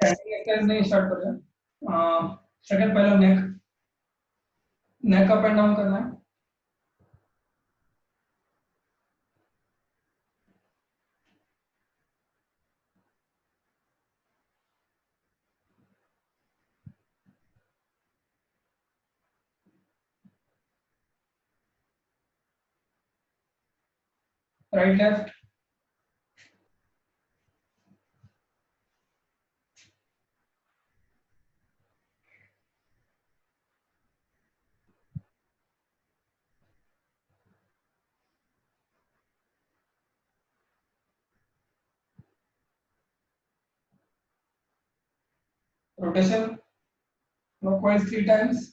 Standing exercise नहीं start कर रहे हैं। सेकंड पहले नेक, नेक अप एंड डाउन करना है। Right left, rotation clockwise 3 times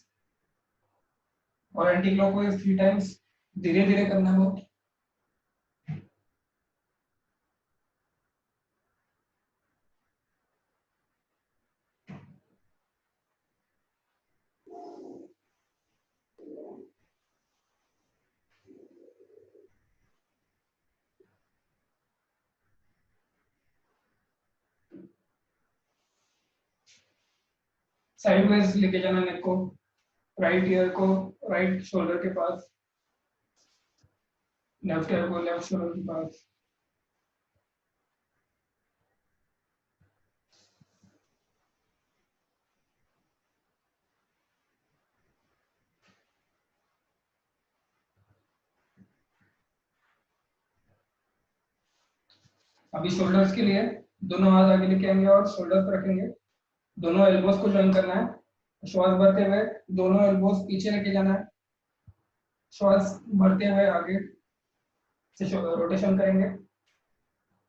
और एंटी क्लॉकवाइज 3 टाइम्स। धीरे धीरे करना है बहुत। साइडवेज लेके जाना नेक को, राइट ईयर को राइट शोल्डर के पास, लेफ्ट ईयर को लेफ्ट शोल्डर के पास। अभी शोल्डर्स के लिए दोनों हाथ आगे लेके आएंगे और शोल्डर पर रखेंगे। दोनों एल्बोस को ज्वाइन करना है। श्वास भरते हुए दोनों एल्बोस पीछे लेके जाना है। श्वास भरते हुए आगे से रोटेशन करेंगे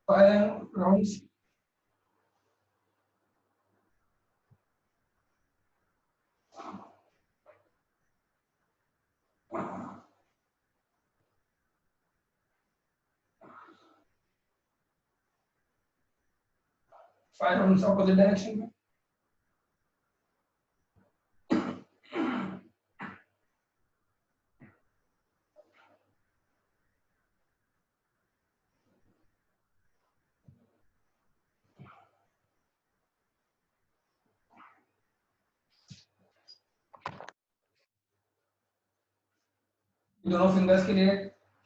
5 rounds. Five rounds opposite direction में। दोनों फिंगर्स के लिए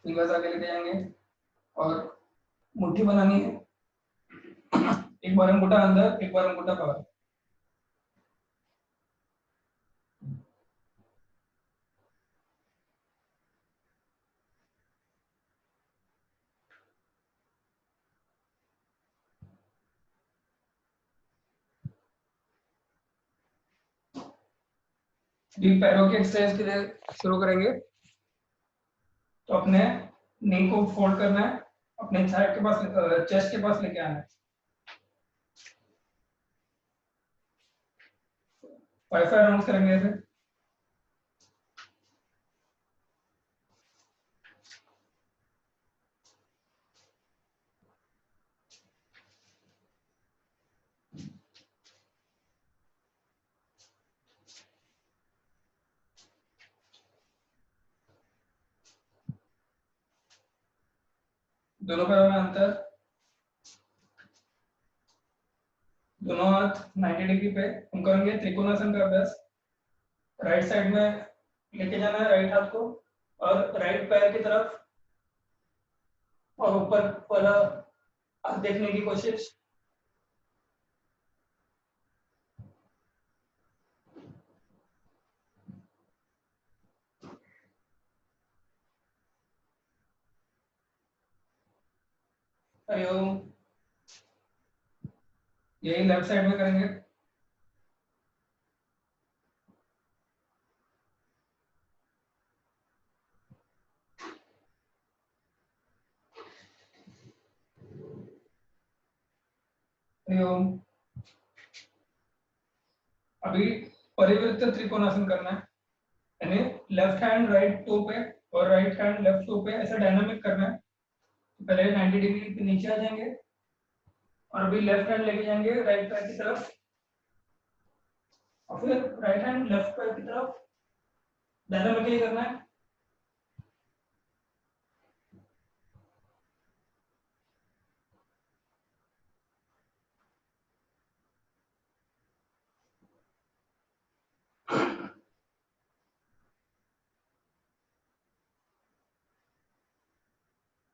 फिंगर्स आगे लेके जाएंगे और मुट्ठी बनानी है। एक बार अंगूठा अंदर, एक बार अंगूठा बाहर। अभी पैरों की एक्सरसाइज के लिए शुरू करेंगे। तो अपने नी को फोल्ड करना है, अपने साइड के पास, चेस्ट के पास लेके आना है। 5 राउंड्स करेंगे ऐसे। दोनों पैरों में अंतर, दोनों हाथ 90 डिग्री पे। हम करेंगे त्रिकोणासन का अभ्यास। राइट साइड में लेके जाना है राइट हाथ को और राइट पैर की तरफ, और ऊपर वाला हाथ देखने की कोशिश। हरिओम। यही लेफ्ट साइड में करेंगे। हरिओम। अभी परिवृत्त त्रिकोणासन करना है, यानी लेफ्ट हैंड राइट टो पे और राइट हैंड लेफ्ट टो पे, ऐसा डायनामिक करना है। तो पहले 90 डिग्री के नीचे आ जाएंगे और अभी लेफ्ट हैंड लेके जाएंगे राइट पैर की तरफ और फिर राइट हैंड लेफ्ट पैर की तरफ। डायनामिकली करना है।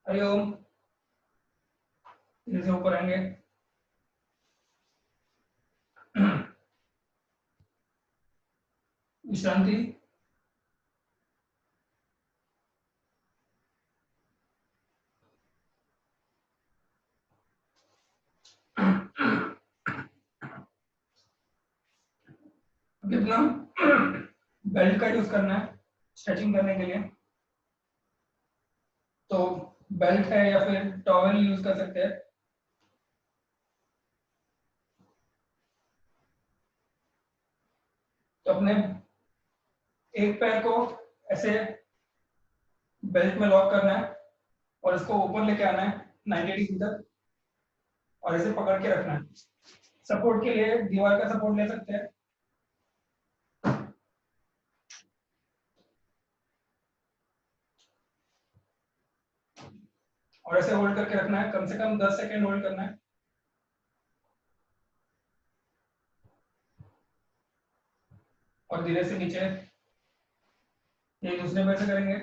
हरिओम। धीरे से ऊपर आएंगे। विश्रांति। कितना बेल्ट का यूज करना है स्ट्रेचिंग करने के लिए, तो बेल्ट है या फिर टॉवेल यूज कर सकते हैं। तो अपने एक पैर को ऐसे बेल्ट में लॉक करना है और इसको ऊपर लेके आना है 90 डिग्री तक और इसे पकड़ के रखना है। सपोर्ट के लिए दीवार का सपोर्ट ले सकते हैं। और ऐसे होल्ड करके रखना है, कम से कम 10 सेकेंड होल्ड करना है। और धीरे से नीचे ये दूसरे पैर से करेंगे।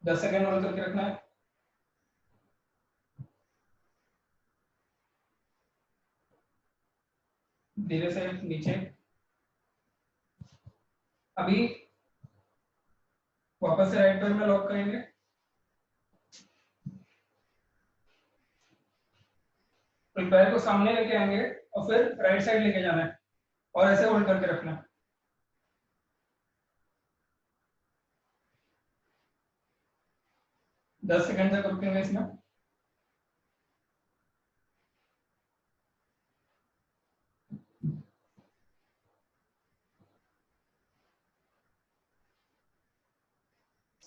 दस सेकेंड होल्ड करके रखना है। धीरे से नीचे। अभी वापस से राइट पैर में लॉक करेंगे। तो पैर को सामने लेके आएंगे और फिर राइट साइड लेके जाना है और ऐसे होल्ड करके रखना है। 10 सेकेंड तक रुकेंगे इसमें।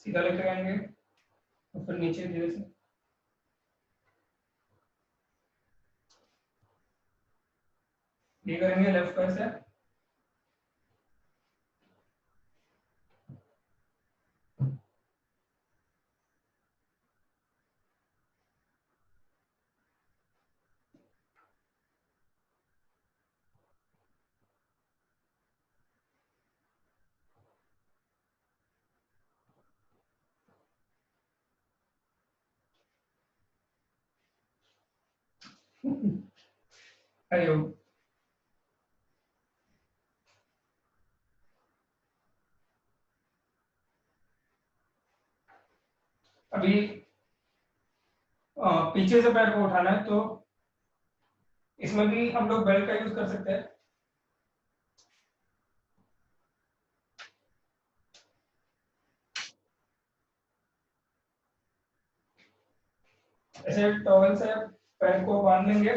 सीधा लेके आएंगे और फिर नीचे धीरे से। ये करेंगे लेफ्ट पैर से। हरिओम। अभी पीछे से पैर को उठाना है, तो इसमें भी हम लोग बेल्ट का यूज कर सकते हैं। ऐसे टॉवल से पैर को बांध लेंगे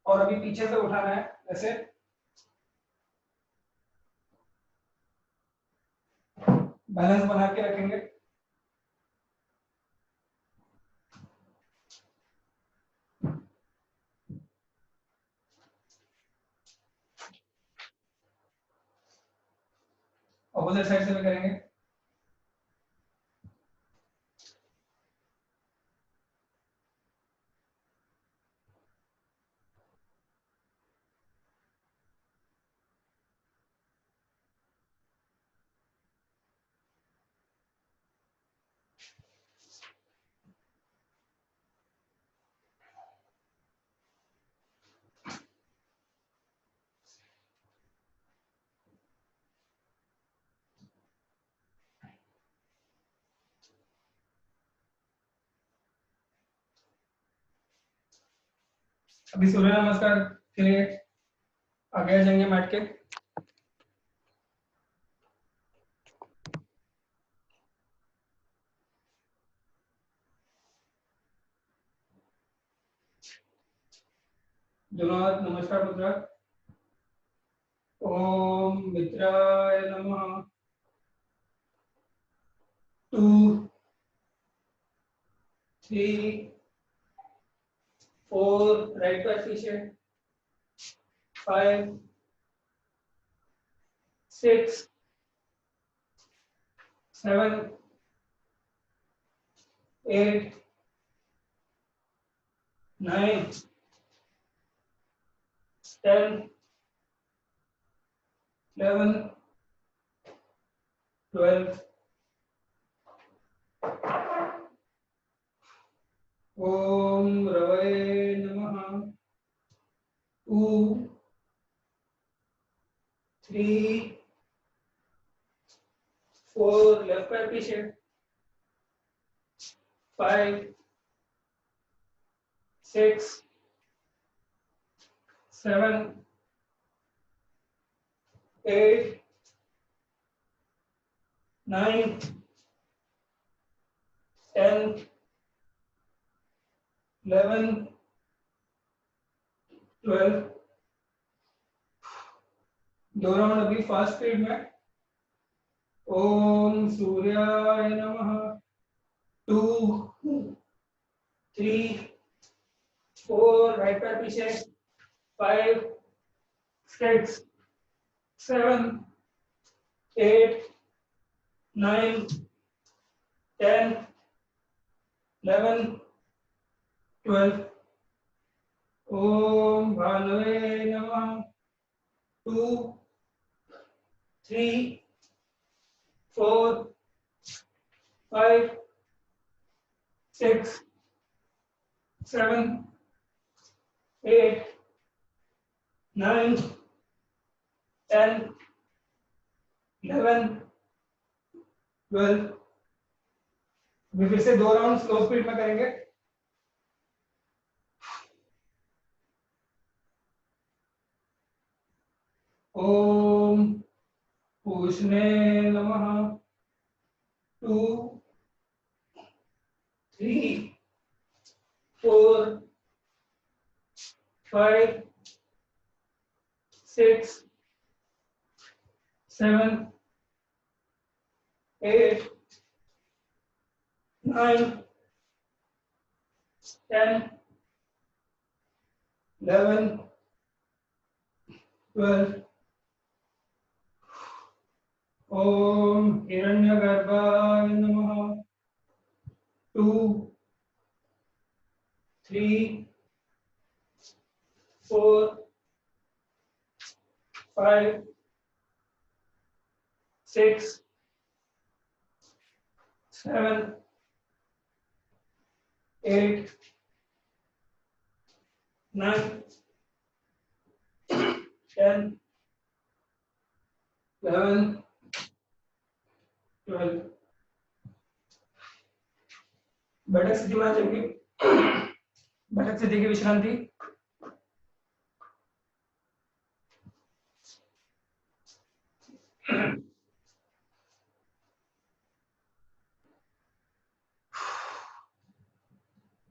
और अभी पीछे से उठाना है ऐसे। बैलेंस बना के रखेंगे। अपोजिट साइड से भी करेंगे। अभी सूर्य नमस्कार के लिए आगे आ जाएंगे मैट के। दोनों हाथ नमस्कार मुद्रा। ओम मित्राय नमः। 2 3 4 राइट पैर पीछे। 5 6 7 8 9, 10, 11, 12. ओम रवये नमः। 2, 3, 4, लेफ्ट पैर पीछे, 5, 6, 7, 8, 9, 10, 11, 12। दो राउंड अभी फास्ट स्पीड में। ओम सूर्याय नमः। 2, 3, 4, राइट पैर पीछे, 5, 6, 7, 8, 9, 10, 11, 12। ओम भानुवे नमः। 2, 3, 4, 5, 6, 7, 8, 9, 10, 11, 12। अभी फिर से दो राउंड स्लो स्पीड में करेंगे। ओम पूष्णे नमः। 2, 3, 4, 5, 6, 7, 8, 9, 10, 11, 12। ओम हिरण्यगर्भाय नमः। 2, 3, 4, 5, 6, 7, 8, 9, 10, 11, 12। बैठक स्थिति में आ जाएंगे। बैठक स्थिति की विश्रांति।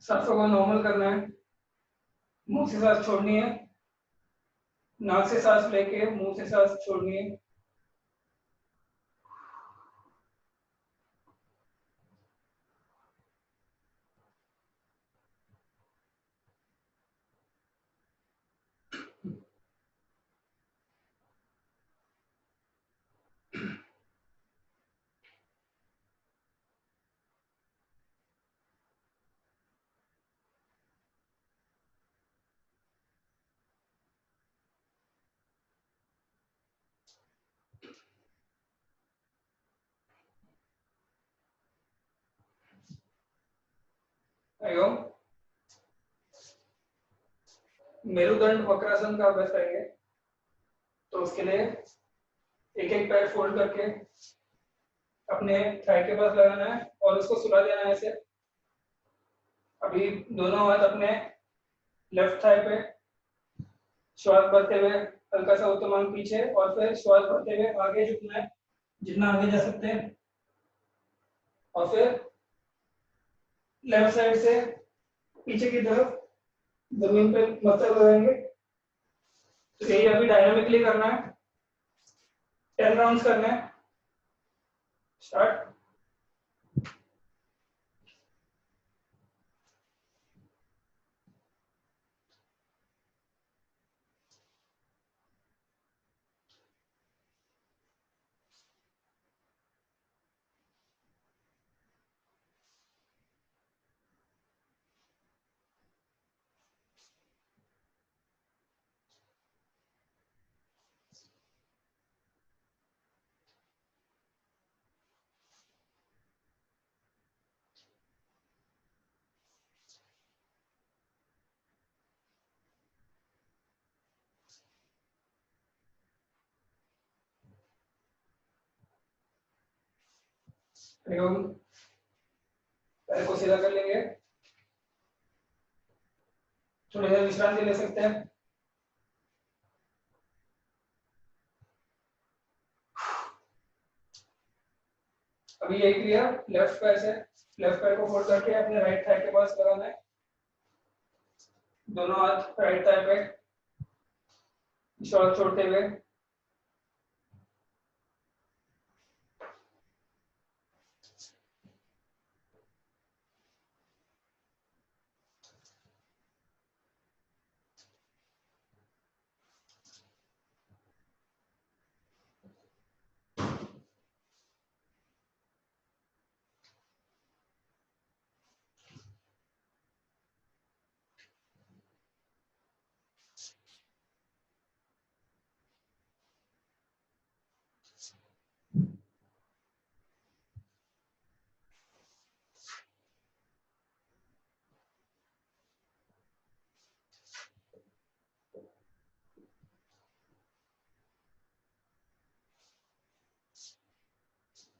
सांसों को नॉर्मल करना है। मुंह से सांस छोड़नी है, नाक से सांस लेके मुंह से सांस छोड़नी है। आयो मेरुदंड वक्रासन का अभ्यास करेंगे। तो उसके लिए एक एक पैर फोल्ड करके अपने थाई के पास लगाना है और उसको सुला देना है ऐसे। अभी दोनों हाथ अपने लेफ्ट थाई पे, श्वास भरते हुए हल्का सा उत्तोलन पीछे और फिर श्वास भरते हुए आगे झुकना है जितना आगे जा सकते हैं। और फिर लेफ्ट साइड से पीछे की तरफ जमीन पे मसल लगाएंगे। तो यही अभी डायनामिकली करना है। 10 राउंड्स करना है। स्टार्ट। हरिओम। पैर को सीधा कर लेंगे, थोड़ी देर विश्रांति ले सकते हैं। अभी यही क्रिया लेफ्ट पैर से, लेफ्ट पैर को फोल्ड करके अपने राइट थाई के पास लगाना है। दोनों हाथ राइट थाई पे शॉल छोड़ते हुए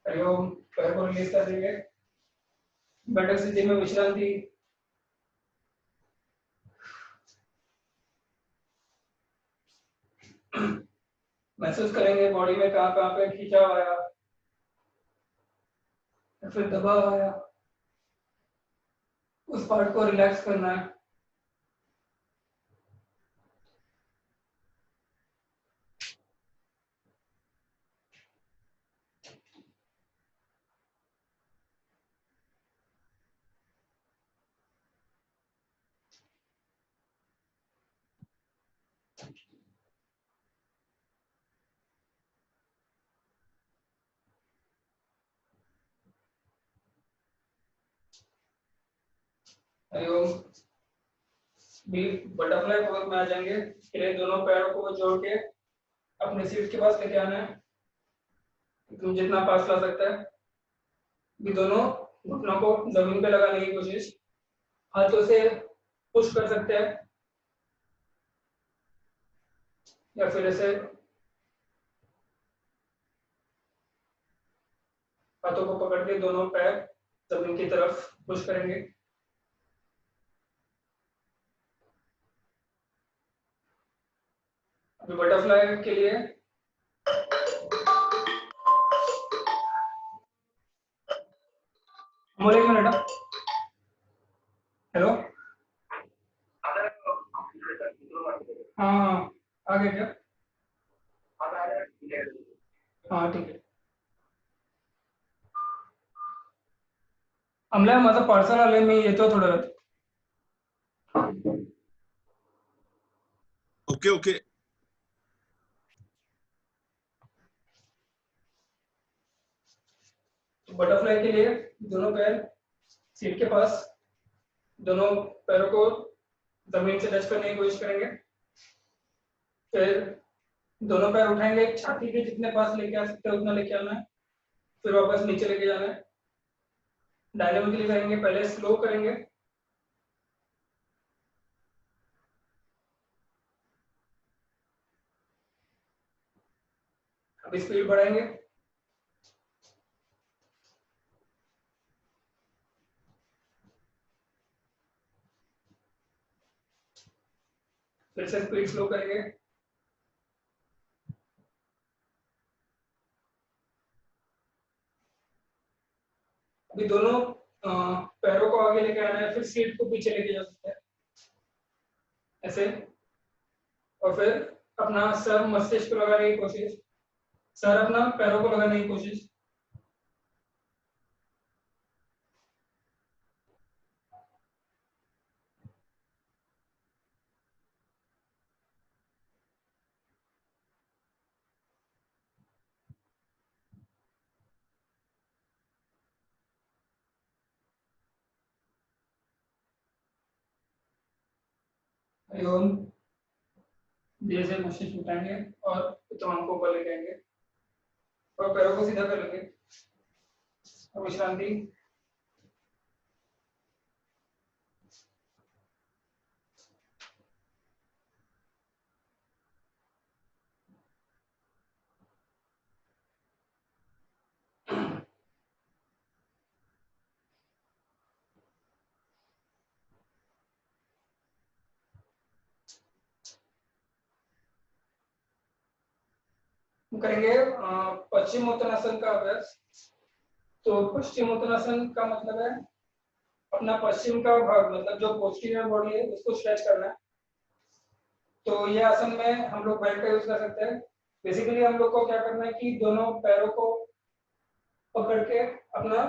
हरिओम। पैर को रिलीज कर देंगे, बैठक स्थिति में विश्रांति। महसूस करेंगे बॉडी में कहाँ कहाँ पे खिंचाव आया या फिर दबाव आया, उस पार्ट को रिलैक्स करना है। हरिओम। भी बटरफ्लाई पोज में आ जाएंगे, फिर दोनों पैरों को जोड़ के अपने सीट के पास लेके आना है, तुम जितना पास ला सकता है। भी दोनों घुटनों को जमीन पे लगाने की कोशिश, हाथों से पुश कर सकते हैं या फिर ऐसे हाथों को पकड़ के दोनों पैर जमीन की तरफ पुश करेंगे। अभी बटरफ्लाई के लिए मोर एक मिनट। हेलो। हाँ, आ गया क्या? हाँ ठीक है। आमला माझा पार्सल आले, मी येतो थोड्या वेळात. Okay okay. बटरफ्लाई के लिए दोनों पैर सीट के पास, दोनों पैरों को जमीन से टच करने की कोशिश करेंगे। फिर दोनों पैर उठाएंगे, छाती के जितने पास लेके आ सकते हैं उतना लेके आना है, फिर वापस नीचे लेके जाना है। डायनामिकली करेंगे, पहले स्लो करेंगे, अभी स्पीड बढ़ाएंगे। फिर से स्पीड स्लो करेंगे। अभी दोनों पैरों को आगे लेके आना है, फिर सीट को पीछे लेके जा सकते हैं ऐसे। और फिर अपना सर मस्तिष्क को लगाने की कोशिश, सर अपना पैरों को लगाने की कोशिश। हरिओम। धीरे से मस्तिष्क उठाएंगे और उत्तम को ऊपर लेके आएंगे और पैरों को सीधा कर लेंगे और विश्रांति। हम करेंगे पश्चिम उत्तरासन का अभ्यास। तो पश्चिम उत्तरासन का मतलब है अपना पश्चिम का भाग, मतलब जो पोस्टीरियर बॉडी है उसको स्ट्रेच करना है। तो ये आसन में हम लोग बेल्ट का यूज कर सकते हैं। बेसिकली हम लोग को क्या करना है कि दोनों पैरों को पकड़ के अपना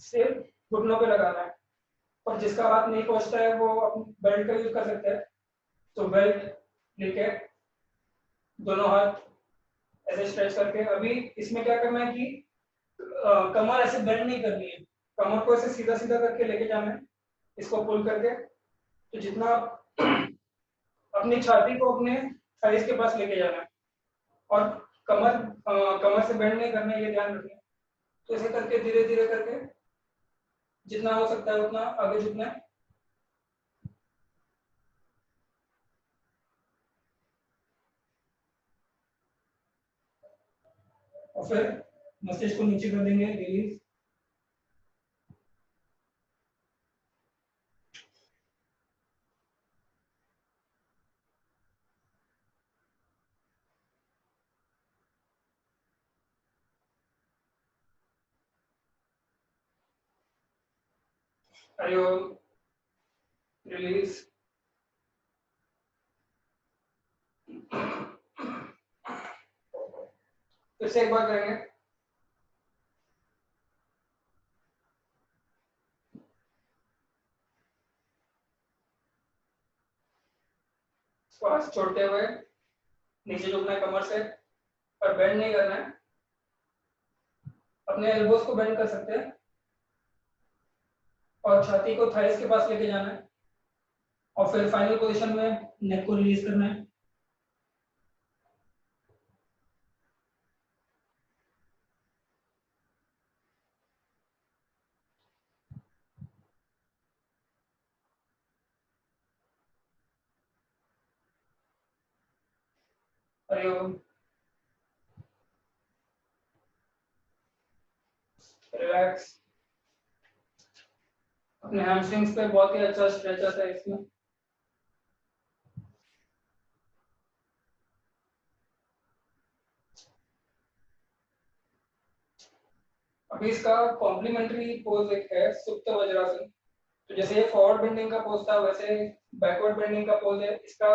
सिर घुटनों पे लगाना है, और जिसका हाथ नहीं पहुंचता है वो बेल्ट का यूज कर सकते हैं। तो बेल्ट लेके दोनों हाथ ऐसे स्ट्रेच करके, अभी इसमें क्या करना है कि कमर ऐसे बेंड नहीं करनी है, कमर को ऐसे सीधा सीधा करके लेके जाना है, इसको पुल करके। तो जितना अपनी छाती को अपने थाइस के पास लेके जाना है, और कमर से बेंड नहीं करना है, ये ध्यान रखना है। तो ऐसे करके धीरे धीरे करके जितना हो सकता है उतना आगे झुकना है। और फिर मस्तिष्क को नीचे कर देंगे, रिलीज। हरिओम, रिलीज। फिर से एक बार करेंगे। श्वास छोड़ते हुए नीचे झुकना है कमर से, और बेंड नहीं करना है। अपने एल्बोस को बेंड कर सकते हैं, और छाती को थाइस के पास लेके जाना है, और फिर फाइनल पोजीशन में नेक को रिलीज करना है। हरिओम, रिलैक्स। अपने हैमस्ट्रिंग्स पे बहुत ही अच्छा स्ट्रेच आता है इसमें। अभी इसका कॉम्प्लीमेंट्री पोज एक है, सुप्त वज्रासन। तो जैसे ये फॉरवर्ड बेंडिंग का पोज था, वैसे बैकवर्ड बेंडिंग का पोज है इसका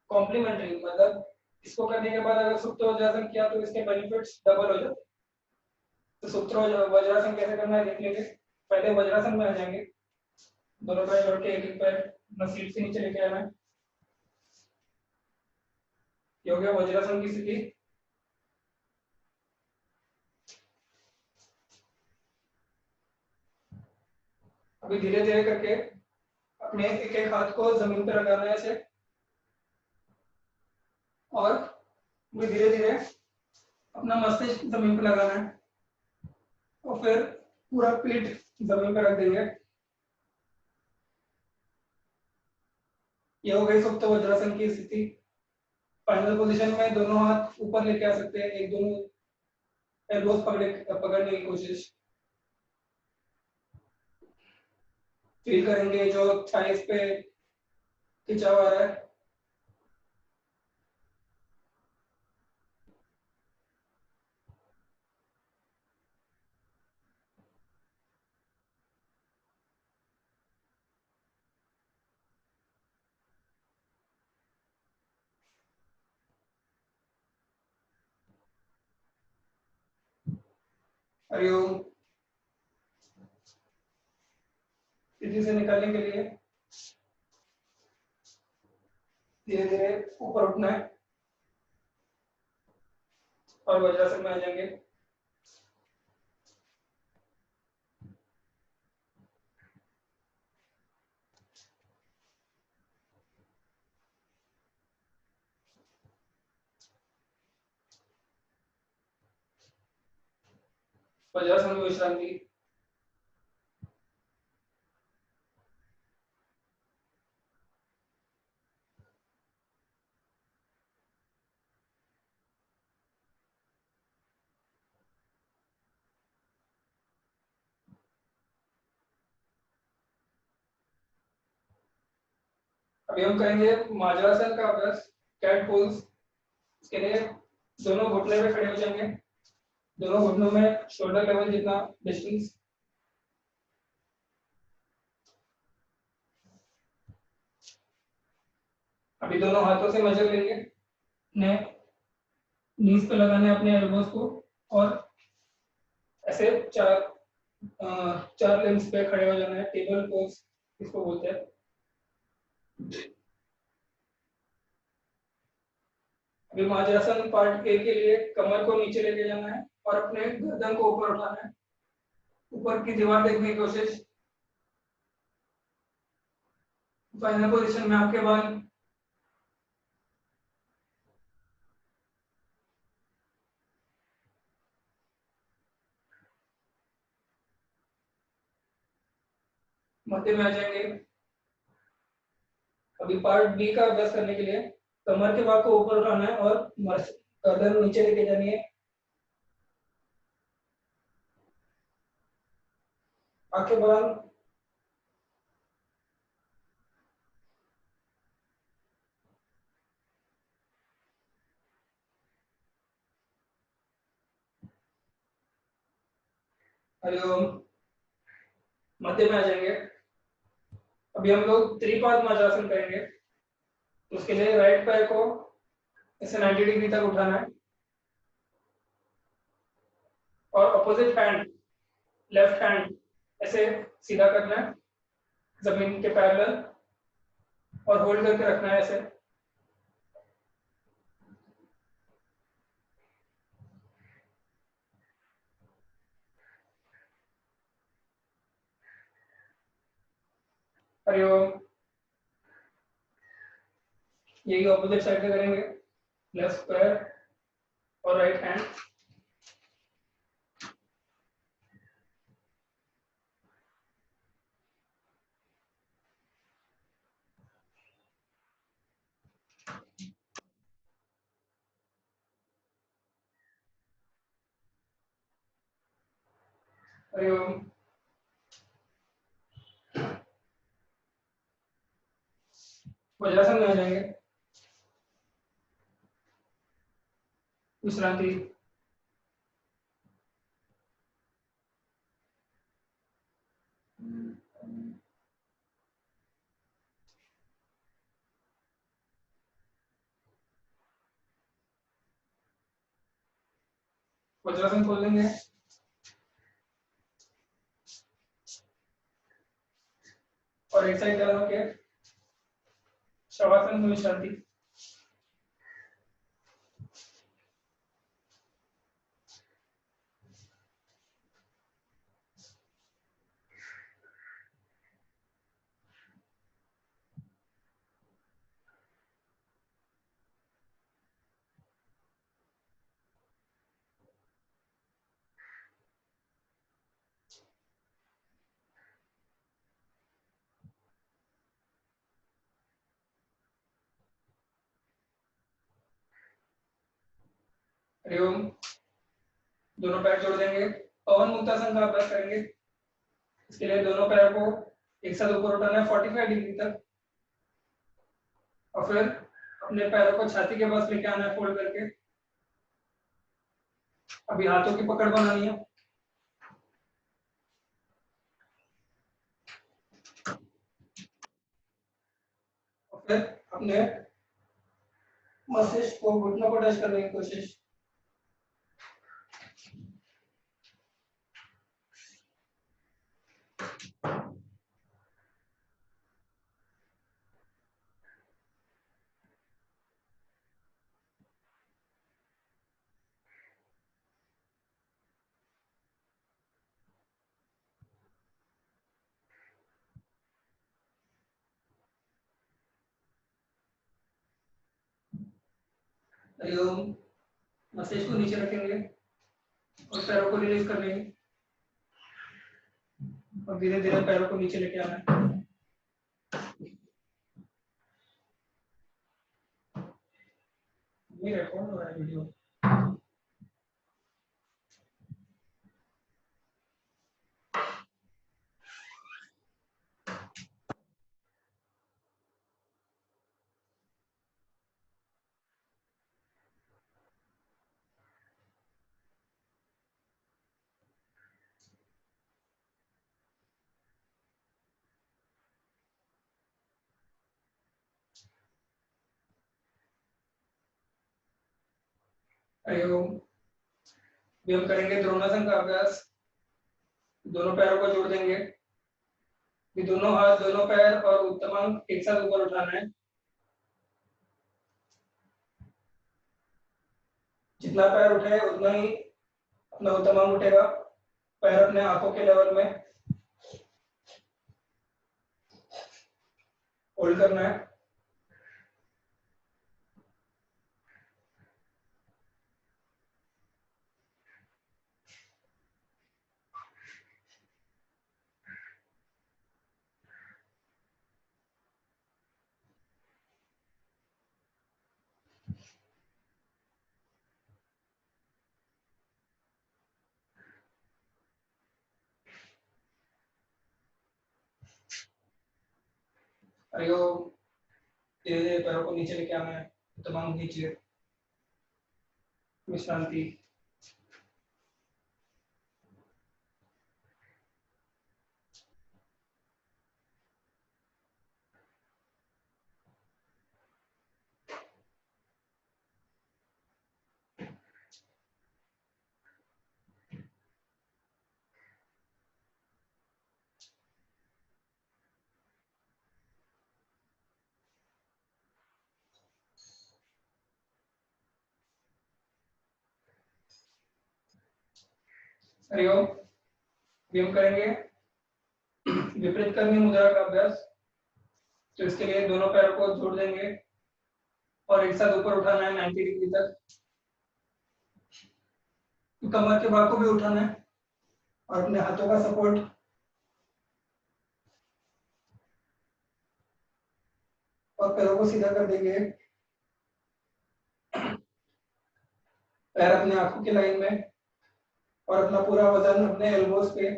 कॉम्प्लीमेंट्री, मतलब इसको करने के बाद अगर सुप्त वज्रासन किया तो इसके बेनिफिट्स डबल हो जाते हैं। तो सुप्त वज्रासन कैसे करना है देख लेंगे। पहले वज्रासन में आ जाएंगे, दोनों पैर जोड़ के एक एक पैर अपना सीट से नीचे लेके आना है। ये हो गया वज्रासन की स्थिति। अभी धीरे धीरे करके अपने एक एक हाथ को जमीन पर लगाना है ऐसे, और अभी धीरे धीरे अपना मस्तिष्क जमीन पर लगाना है, और फिर पूरा पीठ जमीन पर रख देंगे। ये हो गई सुप्त वज्रासन की स्थिति। फाइनल पोजीशन में दोनों हाथ ऊपर लेके आ सकते हैं, एक दोनों एल्बोस पकड़ने की कोशिश। फील करेंगे जो थाइस पे खिंचाव आ रहा है। हरिओम, स्थिति से निकालने के लिए धीरे धीरे ऊपर उठना है, और वज्रासन में आ जाएंगे। वज्रासन में विश्रांति। अभी हम करेंगे माजरासन का अभ्यास, कैट पोज। इसके लिए दोनों घुटने पे खड़े हो जाएंगे, दोनों घुटनों में शोल्डर लेवल जितना डिस्टेंस। अभी दोनों हाथों से मेजर लेंगे, ने नीज पे लगाने अपने एल्बोस को, और ऐसे चार लिम्स पे खड़े हो जाना है, टेबल पोज इसको बोलते हैं। अभी वज्रासन पार्ट ए के लिए कमर को नीचे लेके जाना है और अपने गर्दन को ऊपर उठाना है, ऊपर की दीवार देखने की कोशिश। फाइनल पोजीशन में आपके बाल मध्य में आ जाएंगे। अभी पार्ट बी का अभ्यास करने के लिए कमर के भाग को ऊपर उठाना है और गर्दन नीचे लेके जानी है। आंखें बंद। हरिओम। मध्य में आ जाएंगे। अभी हम लोग त्रिपाद वज्रासन करेंगे। उसके लिए राइट पैर को ऐसे 90 डिग्री तक उठाना है और अपोजिट हैंड, लेफ्ट हैंड ऐसे सीधा करना है जमीन के पैरेलल, और होल्ड करके रखना है ऐसे। हरिओम। यही ऑपोजिट साइड पे करेंगे, लेफ्ट पैर और राइट हैंड। हरिओम। वज्रासन में आ जाएंगे। विश्रांति। वज्रासन खोल लेंगे और एक साइड डाल के शवासन में विश्रांति। हरिओम। दोनों पैर जोड़ देंगे, पवन मुक्तासन का अभ्यास करेंगे। इसके लिए दोनों पैर को एक साथ ऊपर उठाना है 45 डिग्री तक, और फिर अपने पैरों को छाती के पास लेके आना है फोल्ड करके। अभी हाथों की पकड़ बनानी है। और फिर अपने मस्तिष्क को, घुटनों को टच करने की कोशिश। हरिओम। मस्तिष्क को नीचे रखेंगे और पैरों को रिलीज कर लेंगे, और धीरे धीरे पैरों को नीचे लेके आना है। ये रिकॉर्ड हो रहा है वीडियो। हरिओम। भी हम करेंगे द्रोणासन का अभ्यास। दोनों पैरों को जोड़ देंगे। भी दोनों हाथ, दोनों पैर और उत्तमांग एक साथ ऊपर उठाना है। जितना पैर उठे उतना ही अपना उत्तमांग उठेगा। पैर अपने आंखों के लेवल में होल्ड करना है। हरिओम। धीरे धीरे पैरों को नीचे लेके आना है। उत्तमांग नीचे। विश्रांति। हरिओम। भी हम करेंगे विपरीत कर्मी मुद्रा का अभ्यास। तो इसके लिए दोनों पैरों को जोड़ देंगे और एक साथ ऊपर उठाना है 90 डिग्री तक। कमर के भाग को भी उठाना है और अपने हाथों का सपोर्ट और पैरों को सीधा कर देंगे। पैर अपने आंखों की लाइन में और अपना पूरा वजन अपने एल्बोस पे।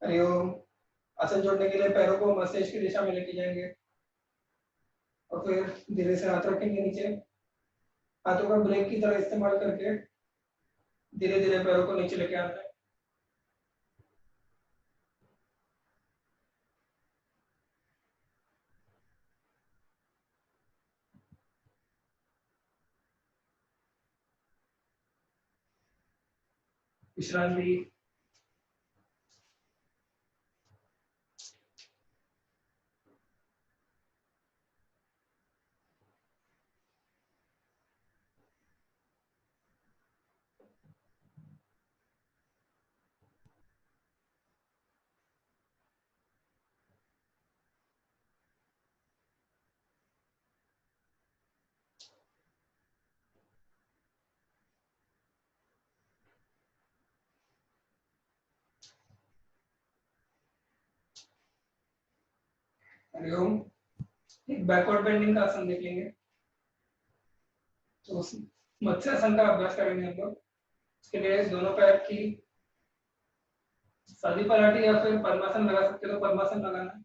हरिओम। आसन जोड़ने के लिए पैरों को मस्तिष्क की दिशा में लेके जाएंगे और फिर धीरे से हाथ रखेंगे नीचे। हाथों का ब्रेक की तरह इस्तेमाल करके धीरे धीरे पैरों को नीचे लेके आना है। विश्रांति। हरिओम। एक बैकवर्ड बेंडिंग का आसन देख लेंगे। तो मत्स्यासन का अभ्यास करेंगे हम लोग। इसके लिए दोनों पैर की सादी पलाटी या फिर पद्मासन लगा सकते हो तो पद्मासन लगाना है।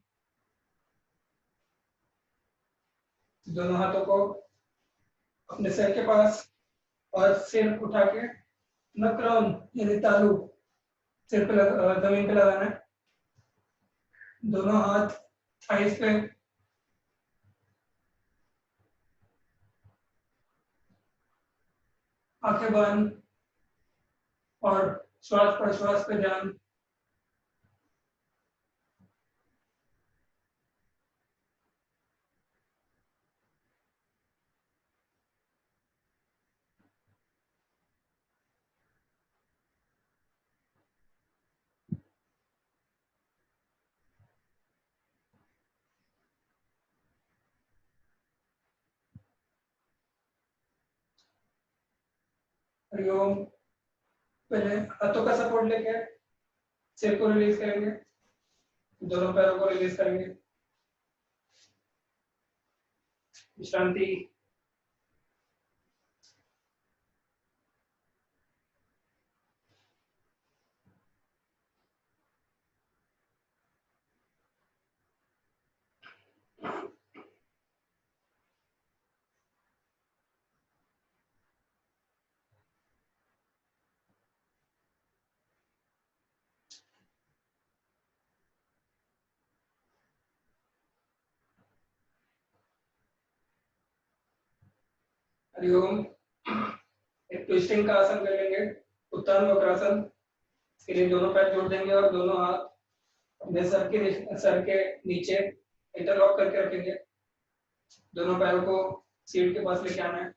दोनों हाथों को अपने सर के पास और सिर उठा के नक्रोन यानी तालू सिर पे जमीन पे लगाना है। दोनों हाथ थाइस पे आंखें बंद और श्वास प्रश्वास पे ध्यान। हरिओम। पहले हाथों का सपोर्ट लेके सिर को रिलीज करेंगे। दोनों पैरों को रिलीज करेंगे। विश्रांति। हरिओम। एक ट्विस्टिंग का आसन कर लेंगे, उत्तम वक्रासन। इसके लिए दोनों पैर जोड़ देंगे और दोनों हाथ अपने सर के नीचे इंटरलॉक करके रखेंगे। दोनों पैरों को सीट के पास लेके आना है।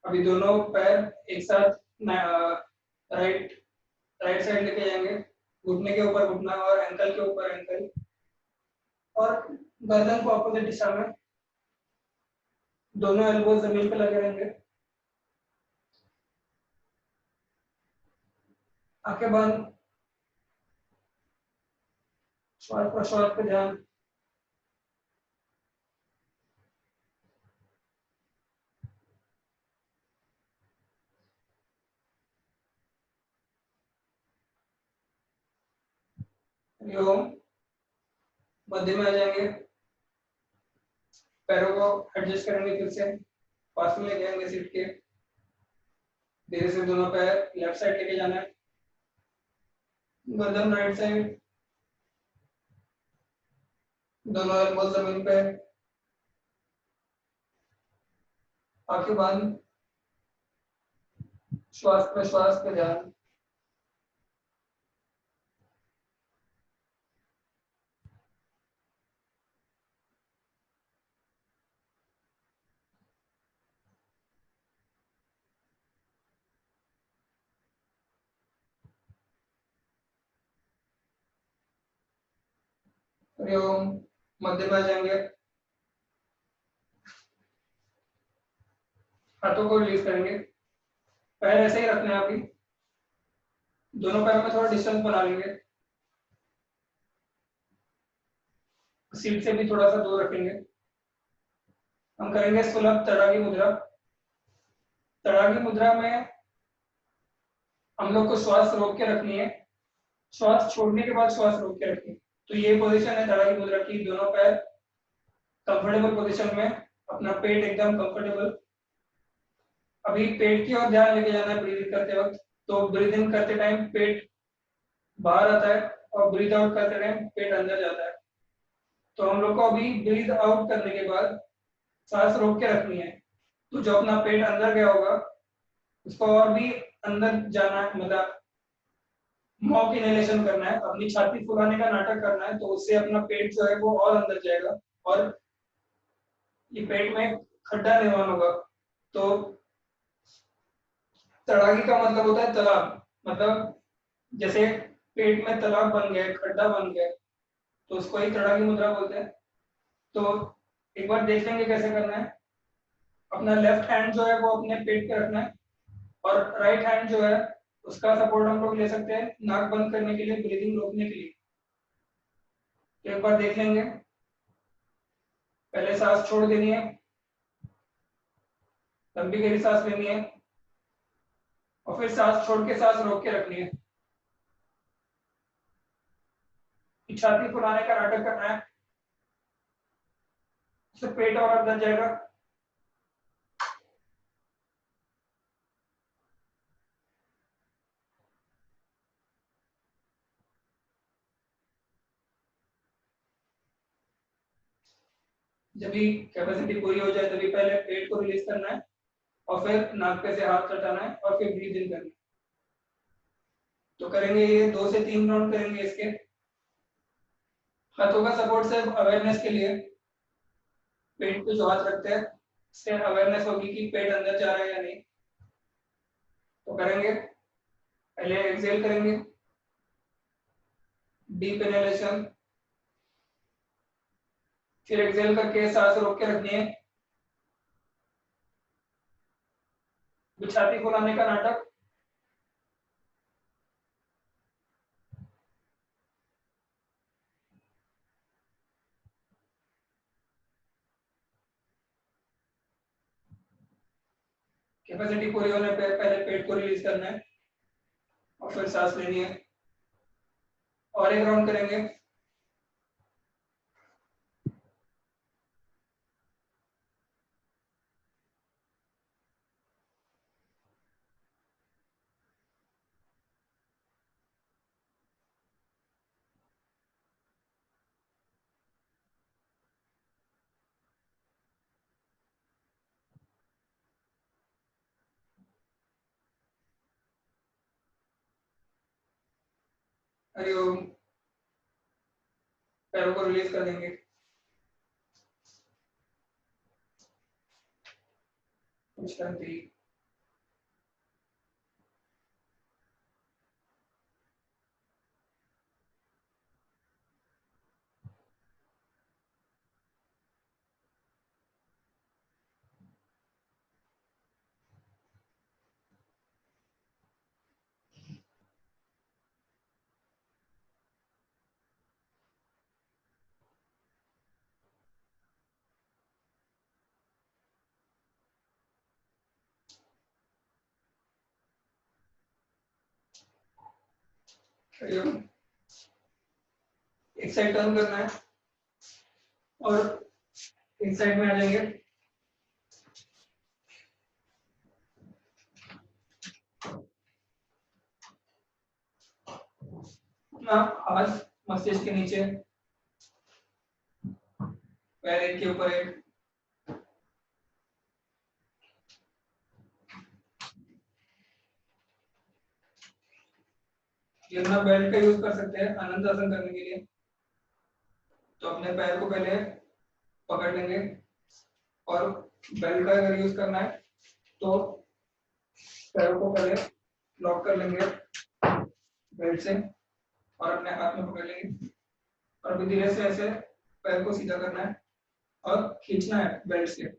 अभी दोनों पैर एक साथ राइट राइट साइड लेके जाएंगे, घुटने के ऊपर घुटना और एंकल के ऊपर एंकल, और गर्दन को अपोजिट दिशा में। दोनों एल्बो जमीन पे लगे रहेंगे। आंखें बंद, श्वास प्रश्वास पे ध्यान। हरिओम। मध्य में आ जाएंगे, पैरों को एडजस्ट करेंगे फिर से, पास में लेके आएंगे सीट के। धीरे से दोनों पैर लेफ्ट साइड लेके जाना है, गर्दन राइट साइड, दोनों एल्बो जमीन पे, आंखें बंद, श्वास प्रश्वास पे ध्यान। हरिओम। मध्य में आ जाएंगे, हाथों को रिलीज करेंगे, पैर ऐसे ही रखने हैं अभी। दोनों पैरों में थोड़ा डिस्टेंस बना लेंगे, सीट से भी थोड़ा सा दूर रखेंगे। हम करेंगे सुलभ तड़ागी मुद्रा। तड़ागी मुद्रा में हम लोग को श्वास रोक के रखनी है, श्वास छोड़ने के बाद श्वास रोक के रखनी है। तो ये पोजीशन है तड़ागी मुद्रा की। दोनों पैर कंफर्टेबल पोजीशन में, अपना पेट एकदम कंफर्टेबल। अभी पेट की ओर ध्यान लेके जाना है ब्रीथ करते वक्त। तो ब्रीद इन करते टाइम पेट बाहर आता है और ब्रीद आउट करते टाइम पेट अंदर जाता है। तो हम लोग को अभी ब्रीद आउट करने के बाद सांस रोक के रखनी है। तो जो अपना पेट अंदर गया होगा उसको और भी अंदर जाना है, मतलब माउथ इनहेलेशन करना है, अपनी छाती फुलाने का नाटक करना है। तो उससे अपना पेट जो है वो और अंदर जाएगा और ये पेट में खड्डा निर्माण होगा। तो तड़ागी का मतलब होता है तालाब, मतलब जैसे पेट में तालाब बन गया, खड्डा बन गया, तो उसको ही तड़ागी मुद्रा बोलते हैं। तो एक बार देख लेंगे कैसे करना है। अपना लेफ्ट हैंड जो है वो अपने पेट पे रखना है और राइट हैंड जो है उसका सपोर्ट हम लोग ले सकते हैं नाक बंद करने के लिए, ब्रीदिंग रोकने के लिए। तो एक बार देख लेंगे। पहले सांस छोड़ देनी है, लंबी गहरी सांस लेनी है और फिर सांस छोड़ के सांस रोक के रखनी है। छाती फुलाने का नाटक करना है, उससे पेट और अंदर जाएगा। जब भी कैपेसिटी पूरी हो जाए तभी पहले पेट को रिलीज करना है और फिर नाक पे से हाथ हटाना है और फिर ब्रीथ इन करना है। तो करेंगे ये 2 से 3 राउंड करेंगे इसके। हाथों का सपोर्ट सिर्फ अवेयरनेस के लिए, पेट पे जो हाथ रखते हैं इससे अवेयरनेस होगी कि पेट अंदर जा रहा है या नहीं। तो करेंगे, पहले एक्सेल करेंगे, डीप इनहेलेशन, फिर एक्सेल करके सांस रोक के रखनी है। छाती फुलाने का नाटक, कैपेसिटी पूरी होने पे पहले पेट को रिलीज करना है और फिर सांस लेनी है। और एक राउंड करेंगे। हरिओम। पैरों को रिलीज कर देंगे। विश्रांति। हरिओम। एक साइड टर्न करना है और एक साइड में आ जाएंगे। अपना हाथ मस्तिष्क के नीचे, पैर एक के ऊपर एक। ये अपना बेल्ट का यूज कर सकते हैं आनंद आसन करने के लिए। तो अपने पैर को पहले पकड़ लेंगे और बेल्ट का अगर यूज करना है तो पैरों को पहले लॉक कर लेंगे बेल्ट से और अपने हाथ में पकड़ लेंगे और अभी धीरे से ऐसे पैर को सीधा करना है और खींचना है बेल्ट से।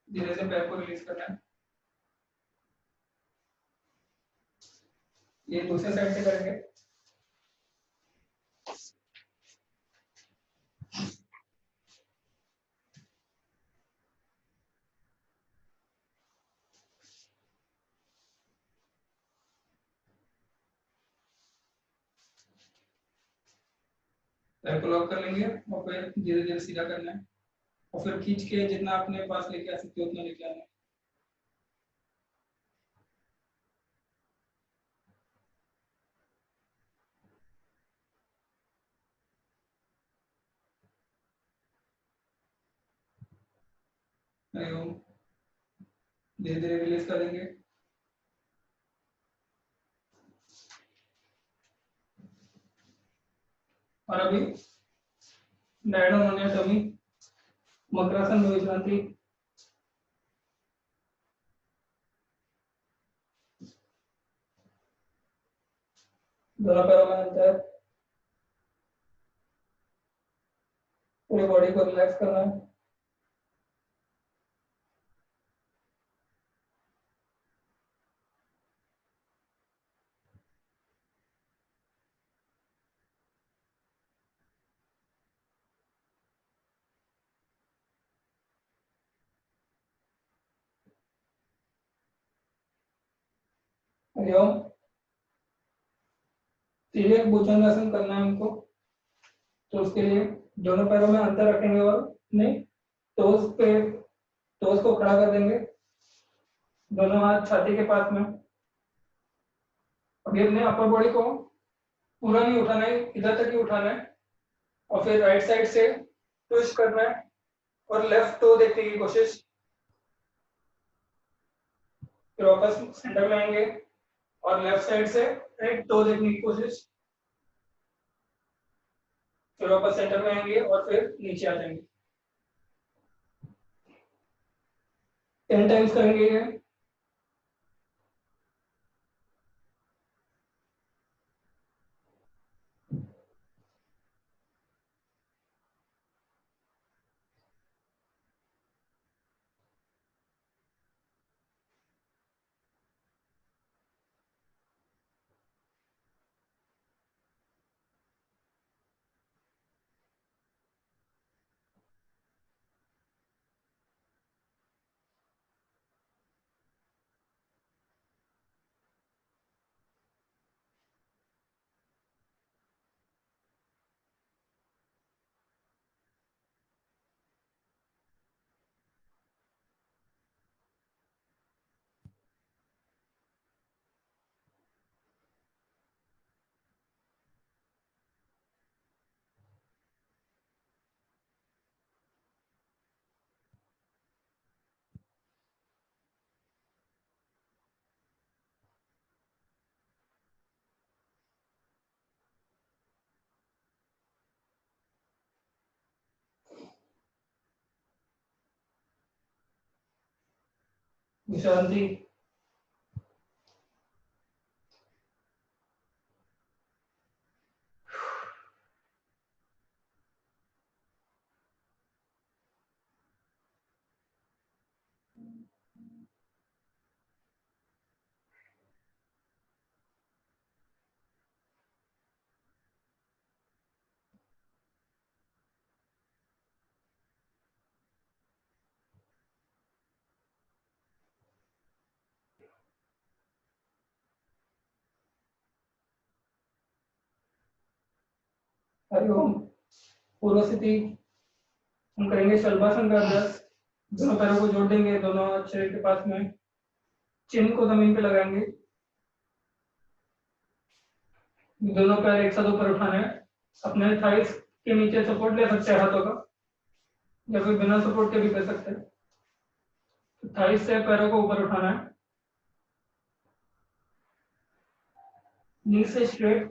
धीरे से पैर को रिलीज करना है। ये दूसरे साइड से करेंगे। पैर को लॉक कर लेंगे और फिर धीरे धीरे सीधा करना है और फिर खींच के जितना अपने पास लेके आ सकते हो उतना लेके आना है। हरिओम। धीरे धीरे रिलीज कर देंगे। और अभी डायडोमोनिया टमी मकरासन में विश्रांति। दोनों पैरों में अंतर। पूरी बॉडी को रिलैक्स करना है। हरिओम। सीधे भुजंगासन करना है हमको। तो उसके लिए दोनों पैरों में अंतर रखेंगे और नहीं टोस पे टोस को खड़ा कर देंगे। दोनों हाथ छाती के पास में। अभी अपने अपर बॉडी को पूरा नहीं उठाना है, इधर तक ही उठाना है और फिर राइट साइड से ट्विस्ट करना है और लेफ्ट टो देखने की कोशिश। फिर वापस सेंटर में आएंगे और लेफ्ट साइड से राइट टो देखने की कोशिश। फिर वापस सेंटर में आएंगे और फिर नीचे आ जाएंगे। 10 टाइम्स करेंगे ये। विश्रांति। हरिओम। पूर्व स्थिति। हम करेंगे शलभासन का अभ्यास। दोनों पैरों को जोड़ देंगे, दोनों हाथ शरीर के पास में, चिन्ह को जमीन पे लगाएंगे। दोनों पैर एक साथ ऊपर उठाने हैं। अपने थाइस के नीचे सपोर्ट ले सकते हैं हाथों का, या फिर बिना सपोर्ट के भी कर सकते हैं। तो थाइस से पैरों को ऊपर उठाना है, नी से स्ट्रेट।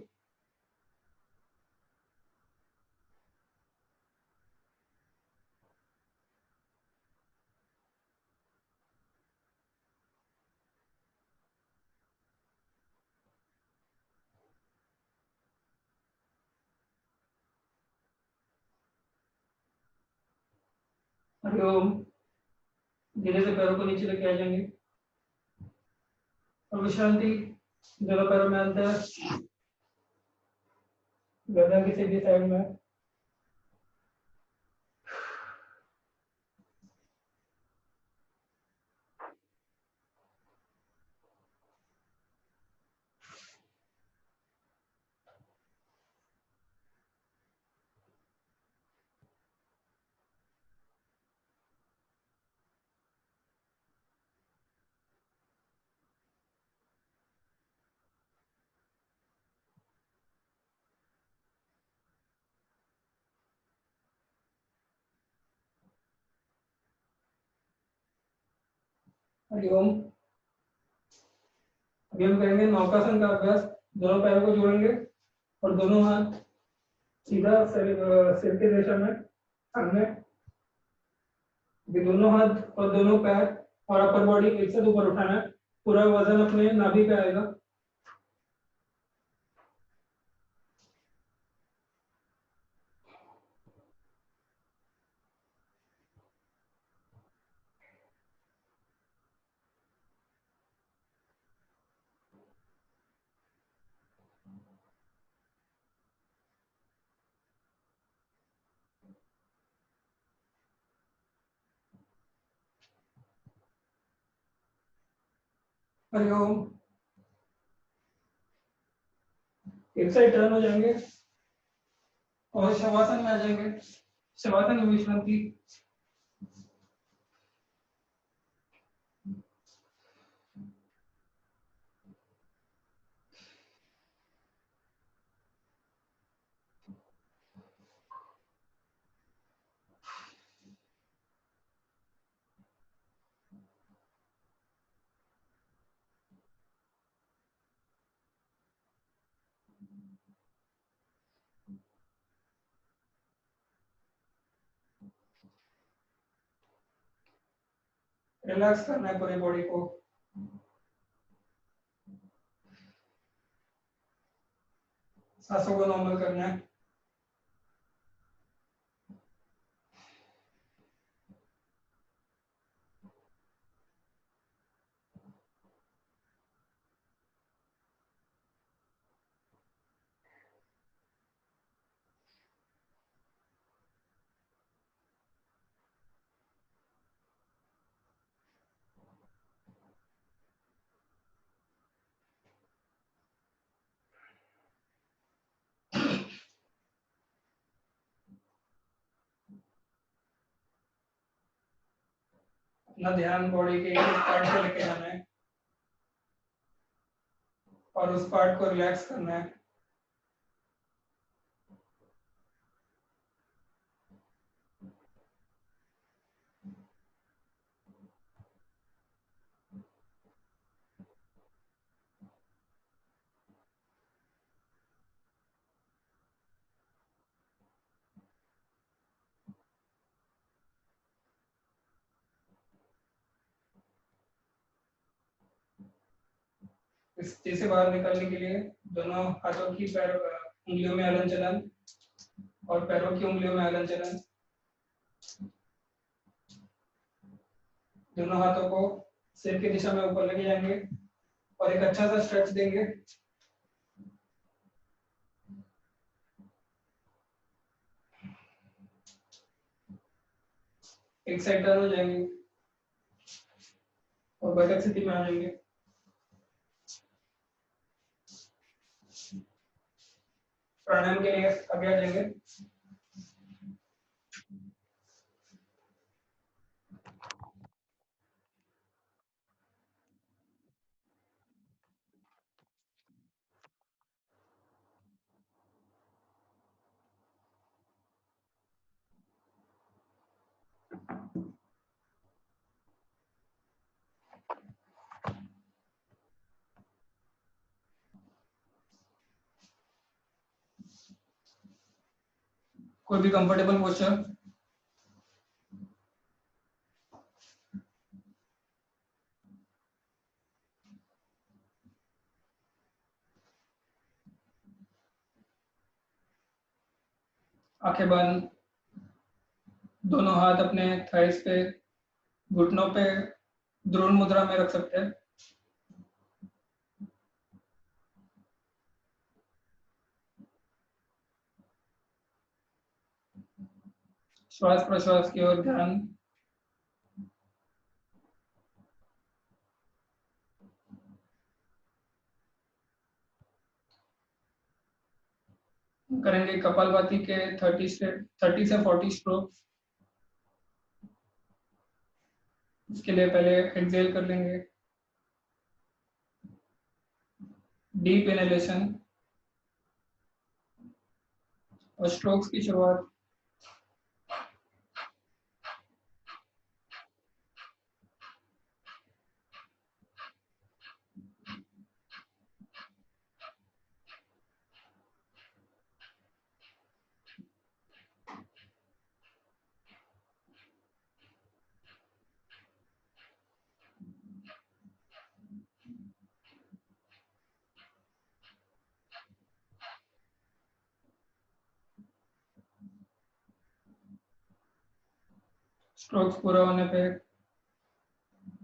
हरिओम। धीरे से पैरों को नीचे लेके आ जाएंगे और विश्रांति। दोनों पैरों में अंतर, गर्दन की सीधी साइड में। हरिओम। अभी हम करेंगे नौकासन का अभ्यास। दोनों पैरों को जोड़ेंगे और दोनों हाथ सीधा सिर के दिशा में सामने। दोनों हाथ और दोनों पैर और अपर बॉडी एक साथ ऊपर उठाना है। पूरा वजन अपने नाभि पे आएगा। हरिओम। एक साइड टर्न हो जाएंगे और शवासन में आ जाएंगे। शवासन में विश्रांति। रिलैक्स करना है पूरी बॉडी को। सांसों को नॉर्मल करना है। अपना ध्यान बॉडी के एक पार्ट पे लेके जाना है और उस पार्ट को रिलैक्स करना है। इस स्थिति से बाहर निकलने के लिए दोनों हाथों की उंगलियों में हलन चलन और पैरों की उंगलियों में हलन चलन, दोनों हाथों को सिर की दिशा में ऊपर लेके जाएंगे और एक अच्छा सा स्ट्रेच देंगे। एक साइड टर्न हो जाएंगे और बैठक स्थिति में आ जाएंगे। प्राणायाम के लिए आगे आ जाएंगे। कोई भी कंफर्टेबल पोस्चर। आंखें बंद, दोनों हाथ अपने थाइस पे, घुटनों पे द्रोण मुद्रा में रख सकते हैं। श्वास प्रश्वास की ओर ध्यान। करेंगे कपालभाति के 30 से 40 स्ट्रोक। इसके लिए पहले एक्सहेल कर लेंगे, डीप इनहेलेशन और स्ट्रोक्स की शुरुआत। स्ट्रोक्स पूरा होने पे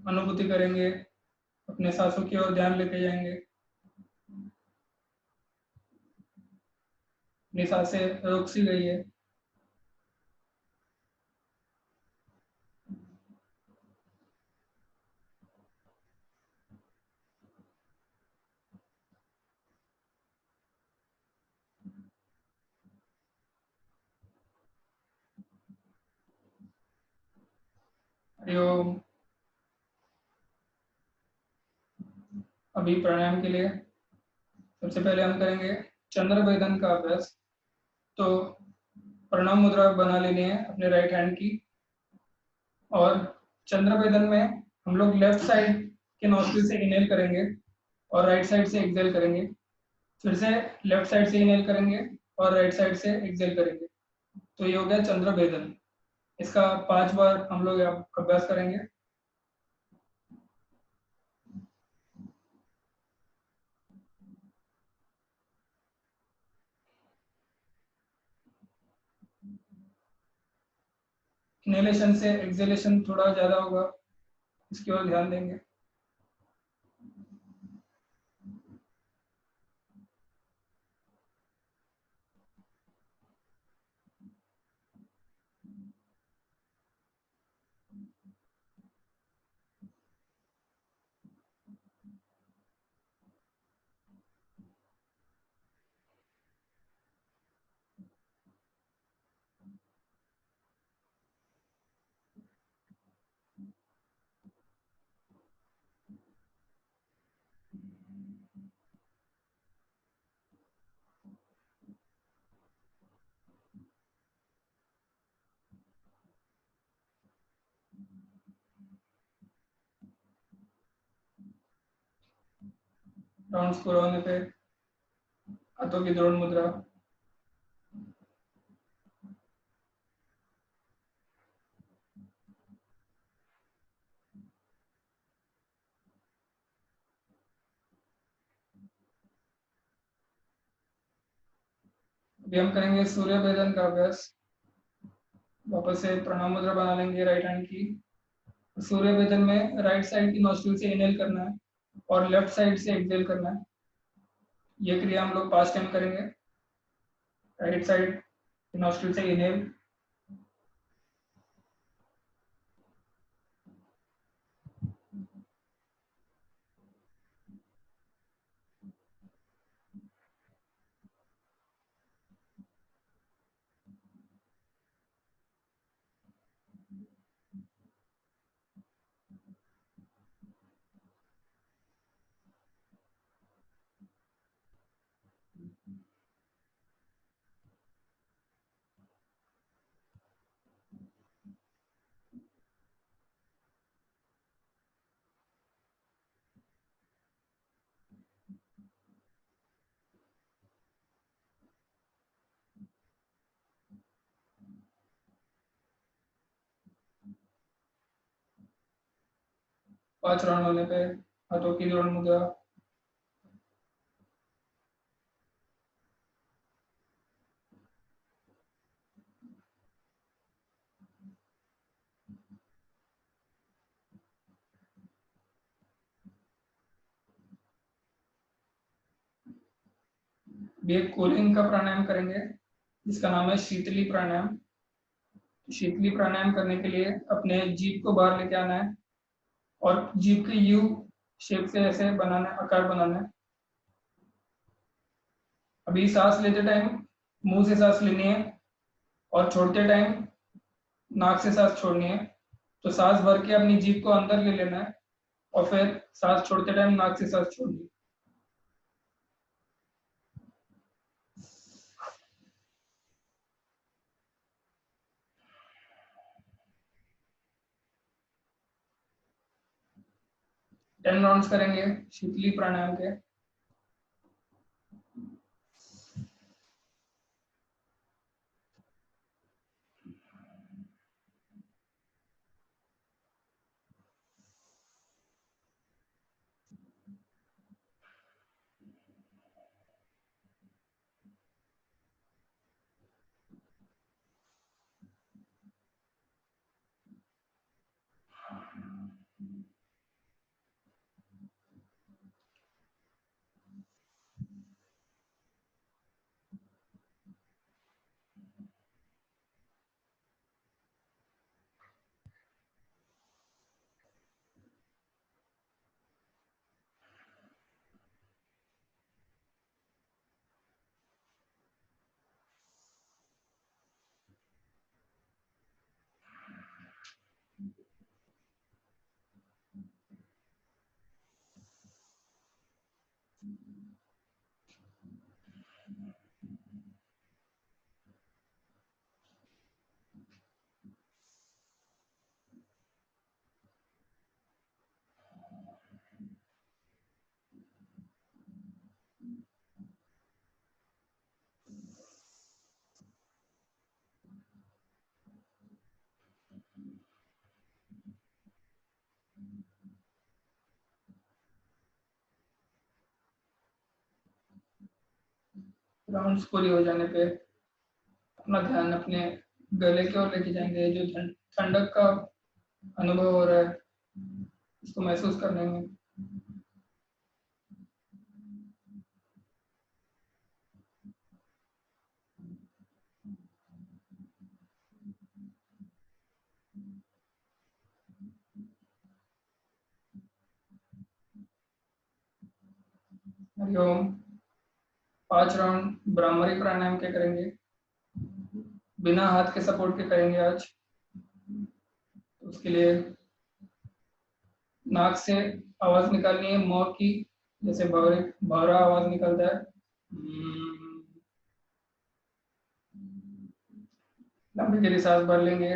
अनुभूति करेंगे, अपने सांसों की ओर ध्यान लेके जाएंगे। अपनी सांसें रुक सी गई है। हरिओम। अभी प्राणायाम के लिए सबसे पहले हम करेंगे चंद्र वेदन का अभ्यास। तो प्रणव मुद्रा बना लेनी है अपने राइट हैंड की, और चंद्र वेदन में हम लोग लेफ्ट साइड के नोस्ट्रिल से इनहेल करेंगे और राइट साइड से एक्सहेल करेंगे। फिर से लेफ्ट साइड से इनहेल करेंगे और राइट साइड से एक्सहेल करेंगे। तो ये हो गया चंद्र वेदन। इसका 5 बार हम लोग अभ्यास करेंगे। इनहेलेशन से एक्सहेलेशन थोड़ा ज्यादा होगा, इसकी ओर ध्यान देंगे। राउंड्स पूरा होने पे हाथों की द्रोण मुद्रा। अभी हम करेंगे सूर्य भेदन का अभ्यास। वापस से प्रणाम मुद्रा बना लेंगे राइट हैंड की। सूर्य भेदन में राइट साइड की नोस्ट्रिल से इनहेल करना है और लेफ्ट साइड से एक्सहेल करना है। ये क्रिया हम लोग 5 टाइम करेंगे। राइट साइड नोस्ट्रिल से इनहेल, 5 राउंड होने पे हाथों की जोड़ मुद्रा। भी एक कूलिंग का प्राणायाम करेंगे जिसका नाम है शीतली प्राणायाम। शीतली प्राणायाम करने के लिए अपने जीभ को बाहर लेके आना है और जीभ के यू शेप से ऐसे बनाना है, आकार बनाना है। अभी सांस लेते टाइम मुंह से सांस लेनी है और छोड़ते टाइम नाक से सांस छोड़नी है। तो सांस भर के अपनी जीभ को अंदर ले लेना है और फिर सांस छोड़ते टाइम नाक से सांस छोड़नी है। 10 राउंड्स करेंगे शीतली प्राणायाम के। राउंड्स पूरी हो जाने पे अपना ध्यान अपने गले की ओर लेके जाएंगे। जो ठंडक का अनुभव हो रहा है इसको महसूस करने में। हरिओम। 5 राउंड ब्राह्मरी प्राणायाम के करेंगे, बिना हाथ के सपोर्ट के करेंगे आज। तो उसके लिए नाक से आवाज निकालनी है मौ की, जैसे भवरे भवरा आवाज निकलता है। लंबी गहरी सांस भर लेंगे।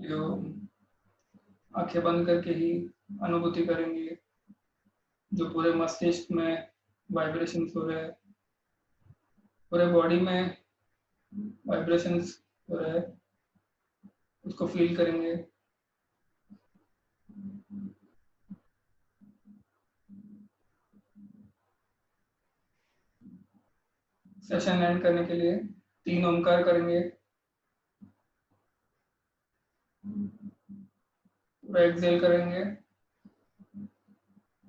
जो आंखें बंद करके ही अनुभूति करेंगे जो पूरे मस्तिष्क में वाइब्रेशंस हो रहे हैं, पूरे बॉडी में वाइब्रेशंस हो रहे हैं, उसको फील करेंगे। सेशन एंड करने के लिए 3 ओमकार करेंगे। पूरा एक्सेल करेंगे,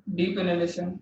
डीप इनहेलेशन,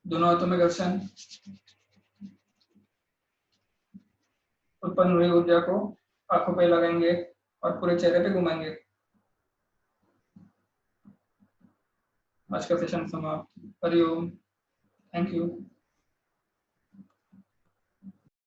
दोनों हाथों में घर्षण, उत्पन्न हुई ऊर्जा को आंखों पे लगाएंगे और पूरे चेहरे पे घुमाएंगे। आज का सेशन समाप्त। हरिओम। Thank you.